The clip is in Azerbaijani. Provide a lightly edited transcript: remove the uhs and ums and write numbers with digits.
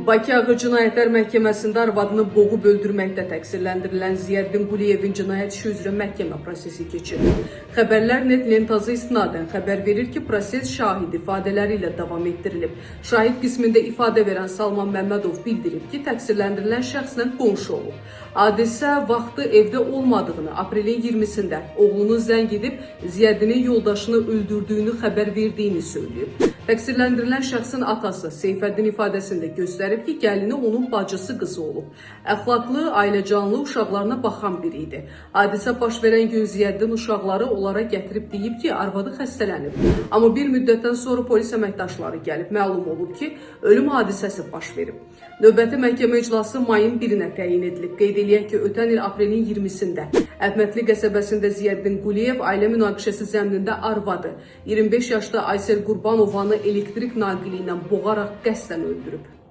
Bakı Ağır Cinayətlər Məhkəməsində arvadını boğub öldürməkdə təqsirləndirilən Ziyəddin Quliyevin cinayət işi üzrə məhkəmə prosesi keçirir. Xəbərlər.net lentası istinadən xəbər verir ki, proses şahid ifadələri ilə davam etdirilib. Şahid qismində ifadə verən Salman Məmmədov bildirib ki, təqsirləndirilən şəxslə qonşu olub. Hadisə vaxtı evdə olmadığını, aprelin 20-sində oğlunu zəng edib Ziyəddinin yoldaşını öldürdüyünü xəbər verdiyini söyləyib. Təqsirləndirilən şəxsin atası Seyfəddin ifadəsində göstərib ki, gəlini onun bacısı qızı olub. Əxlaqlı, ailəcanlı, uşaqlarına baxan biri idi. Hadisə baş verən gün Ziyəddin uşaqları onlara gətirib deyib ki, arvadı xəstələnib. Amma bir müddətdən sonra polis əməkdaşları gəlib, məlum olub ki, ölüm hadisəsi baş verib. Növbəti məhkəmə iclası mayın 1-nə təyin edilib. Qeyd eləyək ki, ötən il aprelin 20-sində Əhmədli qəsəbəsində Ziyəddin Quliyev ailə münaqişəsi zəminində arvadı 25 yaşda Aysel Qurbanovanı elektrik naqili ilə boğaraq qəsdən öldürüb.